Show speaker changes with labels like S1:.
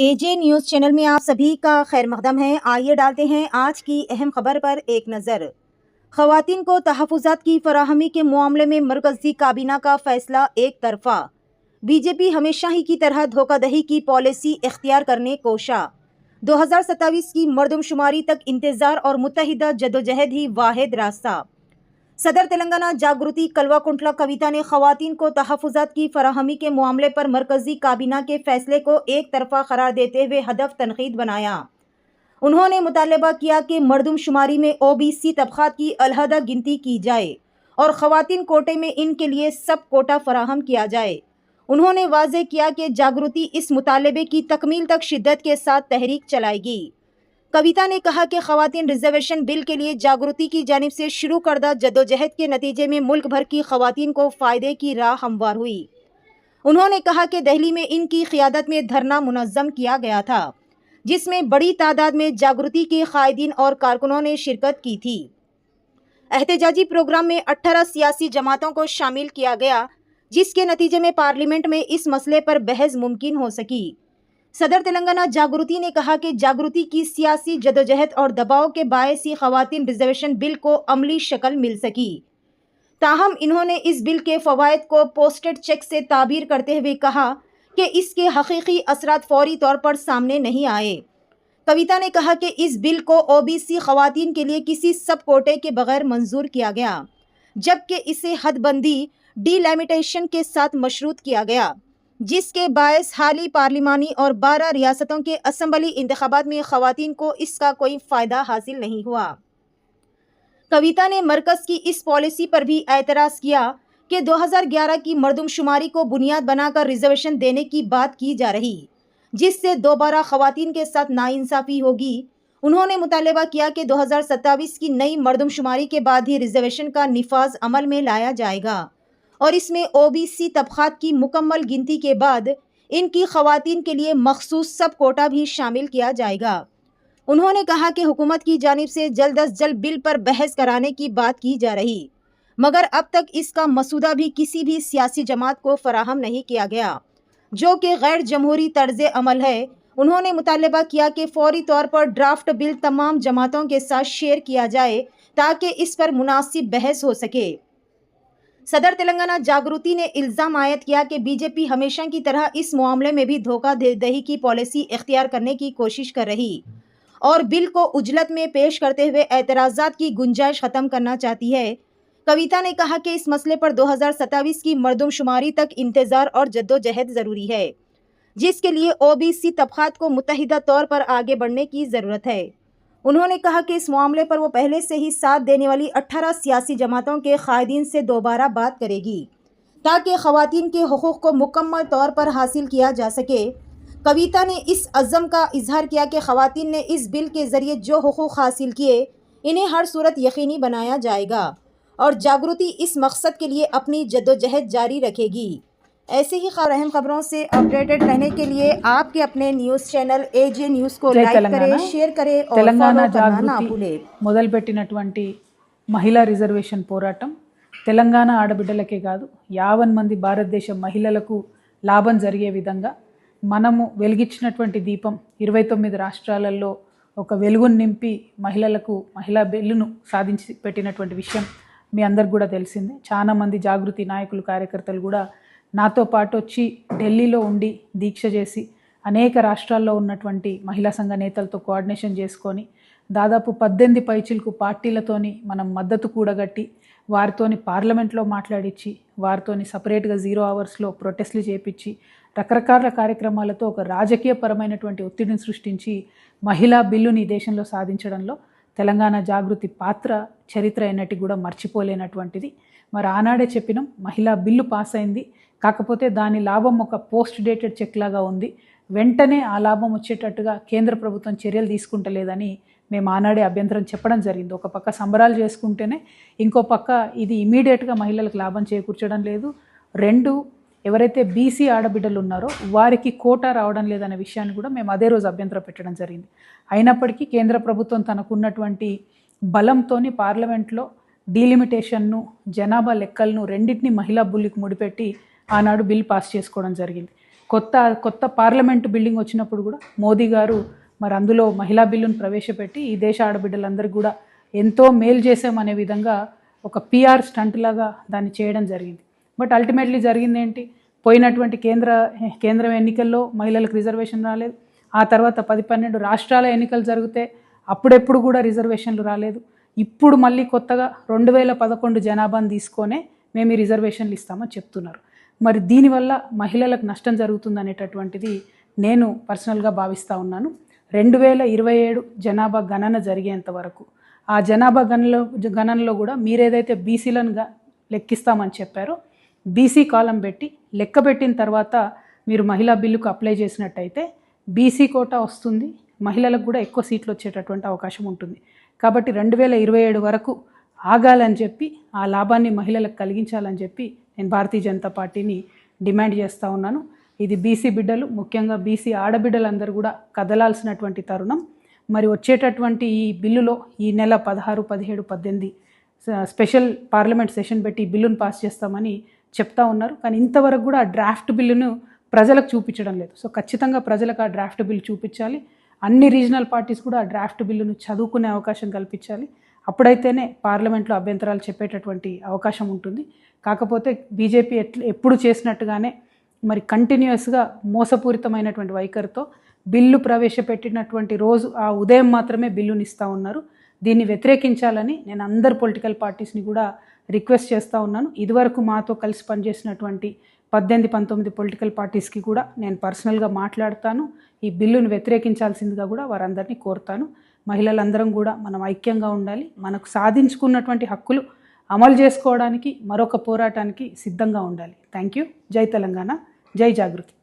S1: एजे news channel में आप सभी का खैर मकदम है। आइए डालते हैं आज की अहम खबर पर एक नज़र। ख़वातीन को तहफ़्फ़ुज़ात की फराहमी के मामले में मरकज़ी काबीना का फैसला एक तरफ़ा। बीजेपी हमेशा ही की तरह धोखाधड़ी की पॉलिसी इख्तियार करने कोशा। 2027 की मरदमशुमारी तक इंतज़ार और मुत्तहिदा जदोजहद ही वाहिद रास्ता। सदर तेलंगाना जागृति कल्वाकुंटला कविता ने ख़वातीन को तहफ़्फ़ुज़ात की फराहमी के मामले पर मरकज़ी काबीना के फैसले को एक तरफ़ा करार देते हुए हदफ तनकीद बनाया। उन्होंने मुतालबा किया कि मरदमशुमारी में ओबीसी तबक़ात की अलहदा गिनती की जाए और ख़वातीन कोटे में इनके लिए सब कोटा फराहम किया जाए। उन्होंने वाज़ेह किया कि जागृति इस मुतालबे की तकमील तक शिद्दत के साथ तहरीक चलाएगी। कविता ने कहा कि ख़वातीन रिजर्वेशन बिल के लिए जागृति की जानिब से शुरू करदा जद्दोजहद के नतीजे में मुल्क भर की ख़वातीन को फ़ायदे की राह हमवार हुई। उन्होंने कहा कि दिल्ली में इनकी क़ियादत में धरना मुनज़्ज़म किया गया था, जिसमें बड़ी तादाद में जागृति के कायदीन और कारकुनों ने शिरकत की थी। एहतजाजी प्रोग्राम में 18 सियासी जमातों को शामिल किया गया, जिसके नतीजे में पार्लियामेंट में इस मसले पर बहस मुमकिन हो सकी। सदर तेलंगाना जागृति ने कहा कि जागृति की सियासी जदोजहद और दबाव के बायस ही ख़वातीन रिजर्वेशन बिल को अमली शक्ल मिल सकी। ताहम इन्होंने इस बिल के फ़वाइद को पोस्टेड चेक से ताबीर करते हुए कहा कि इसके हकीकी असरात फौरी तौर पर सामने नहीं आए। कविता ने कहा कि इस बिल को ओबीसी ख़वातीन के लिए किसी सब कोटे के बगैर मंजूर किया गया, जबकि इसे हदबंदी डिलिमिटेशन के साथ मशरूत किया गया, जिसके बायस हाली पार्लिमानी और 12 रियासतों के असम्बली इंतखाबात में ख़वातीन को इसका कोई फ़ायदा हासिल नहीं हुआ। कविता ने मरकज़ की इस पॉलिसी पर भी एतराज़ किया कि 2011 की मरदमशुमारी को बुनियाद बनाकर रिजर्वेशन देने की बात की जा रही, जिससे दोबारा ख़वातीन के साथ नाइंसाफ़ी होगी। उन्होंने मुतालबा किया कि 2027 की नई मरदमशुमारी के बाद ही रिजर्वेशन का निफाज अमल में लाया जाएगा और इसमें ओबीसी तबक़ात की मुकम्मल गिनती के बाद इनकी ख़वातीन के लिए मखसूस सब कोटा भी शामिल किया जाएगा। उन्होंने कहा कि हुकूमत की जानिब से जल्द अज जल्द बिल पर बहस कराने की बात की जा रही, मगर अब तक इसका मसूदा भी किसी भी सियासी जमात को फराहम नहीं किया गया, जो कि गैर जमहूरी तर्ज़ अमल है। उन्होंने मुतालबा किया कि फौरी तौर पर ड्राफ्ट बिल तमाम जमातों के साथ शेयर किया जाए ताकि इस पर मुनासिब बहस हो सके। सदर तेलंगाना जागृति ने इल्ज़ाम आयद किया कि बीजेपी हमेशा की तरह इस मामले में भी धोखाधड़ी की पॉलिसी इख्तियार करने की कोशिश कर रही और बिल को उजलत में पेश करते हुए एतराज़ात की गुंजाइश ख़त्म करना चाहती है। कविता ने कहा कि इस मसले पर 2027 की मरदमशुमारी तक इंतज़ार और जद्दोजहद ज़रूरी है, जिसके लिए ओबीसी तबक़ात को मुत्तहिदा तौर पर आगे बढ़ने की ज़रूरत है। उन्होंने कहा कि इस मामले पर वो पहले से ही साथ देने वाली 18 सियासी जमातों के कायदीन से दोबारा बात करेगी, ताकि ख़वातीन के हुकूक़ को मुकम्मल तौर पर हासिल किया जा सके। कविता ने इस अज़्म का इजहार किया कि ख़वातीन ने इस बिल के ज़रिए जो हुकूक़ हासिल किए, इन्हें हर सूरत यकीनी बनाया जाएगा और जागृति इस मकसद के लिए अपनी जद्दोजहद जारी रखेगी। ऐसे ही अहम खबरों से अपडेटेड रहने के लिए आपके अपने न्यूज़ चैनल एजे न्यूज़ को लाइक करें, शेयर करें और
S2: తెలంగాణ
S1: फॉलो करना ना
S2: జాగృతి
S1: भूलें।
S2: మొదలుపెట్టినటువంటి మహిళా రిజర్వేషన్ పోరాటం తెలంగాణ ఆడబిడ్డలకే కాదు 50 మంది భారతదేశ మహిళలకు లాభం జరిగే విధంగా మనము వెలిగించినటువంటి దీపం 29 రాష్ట్రాలలో ఒక వెలుగును నింపి మహిళలకు మహిళా బిల్లును సాధించి పెట్టినటువంటి విషయం మీ అందరికి కూడా తెలిసిందే. చాలా మంది జాగృతి నాయకులు కార్యకర్తలు కూడా నాతో పాటు వచ్చి ఢిల్లీలో ఉండి దీక్ష చేసి అనేక రాష్ట్రాల్లో ఉన్నటువంటి మహిళా సంఘ నేతలతో కోఆర్డినేషన్ చేసుకొని దాదాపు 18 పైచిలకు పార్టీలతోని మనం మద్దతు కూడగట్టి వారితోని పార్లమెంట్లో మాట్లాడించి వారితోని సపరేట్గా 0 అవర్స్లో ప్రొటెస్ట్లు చేపించి రకరకాల కార్యక్రమాలతో ఒక రాజకీయపరమైనటువంటి ఒత్తిడిని సృష్టించి మహిళా బిల్లుని దేశంలో సాధించడంలో తెలంగాణ జాగృతి పాత్ర చరిత్ర ఎన్నటి కూడా మర్చిపోలేనటువంటిది. మరి ఆనాడే చెప్పినాం, మహిళా బిల్లు పాస్ అయింది, కాకపోతే దాని లాభం ఒక పోస్ట్ డేటెడ్ చెక్ లాగా ఉంది, వెంటనే ఆ లాభం వచ్చేటట్టుగా కేంద్ర ప్రభుత్వం చర్యలు తీసుకుంటలేదని మేము ఆనాడే అభ్యంతరం చెప్పడం జరిగింది. ఒక పక్క సంబరాలు చేసుకుంటేనే ఇంకో పక్క ఇది ఇమీడియట్గా మహిళలకు లాభం చేకూర్చడం లేదు. 2, ఎవరైతే బీసీ ఆడబిడ్డలు ఉన్నారో వారికి కోటా రావడం లేదనే విషయాన్ని కూడా మేము అదే రోజు అభ్యంతరం పెట్టడం జరిగింది. అయినప్పటికీ కేంద్ర ప్రభుత్వం తనకున్నటువంటి బలంతోని పార్లమెంట్లో డీలిమిటేషన్ను, జనాభా లెక్కలను రెండింటిని మహిళా బిల్లుకు ముడిపెట్టి ఆనాడు బిల్ పాస్ చేసుకోవడం జరిగింది. కొత్త పార్లమెంటు బిల్డింగ్ వచ్చినప్పుడు కూడా మోదీ గారు మరి అందులో మహిళా బిల్లును ప్రవేశపెట్టి ఈ దేశ ఆడబిడ్డలందరికీ కూడా ఎంతో మేలు చేసామనే విధంగా ఒక పిఆర్ స్టంట్ లాగా దాన్ని చేయడం జరిగింది. బట్ అల్టిమేట్లీ జరిగింది ఏంటి? పోయినటువంటి కేంద్రం ఎన్నికల్లో మహిళలకు రిజర్వేషన్ రాలేదు. ఆ తర్వాత 10-12 రాష్ట్రాల ఎన్నికలు జరిగితే అప్పుడెప్పుడు కూడా రిజర్వేషన్లు రాలేదు. ఇప్పుడు మళ్ళీ కొత్తగా 2011 జనాభాను తీసుకొనే మేము ఈ రిజర్వేషన్లు ఇస్తామని చెప్తున్నారు. మరి దీనివల్ల మహిళలకు నష్టం జరుగుతుందనేటటువంటిది నేను పర్సనల్గా భావిస్తూ ఉన్నాను. 2027 జనాభా గణన జరిగేంత వరకు ఆ జనాభా గణనలో కూడా మీరేదైతే బీసీలను లెక్కిస్తామని చెప్పారో బీసీ కాలం పెట్టి లెక్క పెట్టిన తర్వాత మీరు మహిళా బిల్లుకు అప్లై చేసినట్టయితే బీసీ కోటా వస్తుంది, మహిళలకు కూడా ఎక్కువ సీట్లు వచ్చేటటువంటి అవకాశం ఉంటుంది. కాబట్టి 2027 వరకు ఆగాలని చెప్పి ఆ లాభాన్ని మహిళలకు కలిగించాలని చెప్పి నేను భారతీయ జనతా పార్టీని డిమాండ్ చేస్తూ ఉన్నాను. ఇది బీసీ బిడ్డలు, ముఖ్యంగా బీసీ ఆడబిడ్డలందరూ కూడా కదలాల్సినటువంటి తరుణం. మరి వచ్చేటటువంటి ఈ బిల్లులో ఈ నెల 16, 17, 18 స్పెషల్ పార్లమెంట్ సెషన్ పెట్టి ఈ బిల్లును పాస్ చేస్తామని చెప్తా ఉన్నారు. కానీ ఇంతవరకు కూడా ఆ డ్రాఫ్ట్ బిల్లును ప్రజలకు చూపించడం లేదు. సో ఖచ్చితంగా ప్రజలకు ఆ డ్రాఫ్ట్ బిల్లు చూపించాలి. అన్ని రీజనల్ పార్టీస్ కూడా ఆ డ్రాఫ్ట్ బిల్లును చదువుకునే అవకాశం కల్పించాలి. అప్పుడైతేనే పార్లమెంట్లో అభ్యంతరాలు చెప్పేటటువంటి అవకాశం ఉంటుంది. కాకపోతే బీజేపీ ఎప్పుడు చేసినట్టుగానే మరి కంటిన్యూస్గా మోసపూరితమైనటువంటి వైఖరితో బిల్లు ప్రవేశపెట్టినటువంటి రోజు ఆ ఉదయం మాత్రమే బిల్లుని ఇస్తూ ఉన్నారు. దీన్ని వ్యతిరేకించాలని నేను అందరు పొలిటికల్ పార్టీస్ని కూడా రిక్వెస్ట్ చేస్తూ ఉన్నాను. ఇదివరకు మాతో కలిసి పనిచేసినటువంటి 18-19 పొలిటికల్ పార్టీస్కి కూడా నేను పర్సనల్గా మాట్లాడతాను. ఈ బిల్లును వ్యతిరేకించాల్సిందిగా కూడా వారందరినీ కోరుతాను. మహిళలందరం కూడా మనం ఐక్యంగా ఉండాలి. మనకు సాధించుకున్నటువంటి హక్కులు అమలు చేసుకోవడానికి మరొక పోరాటానికి సిద్ధంగా ఉండాలి. Thank you. జై తెలంగాణ, జై జాగృతి.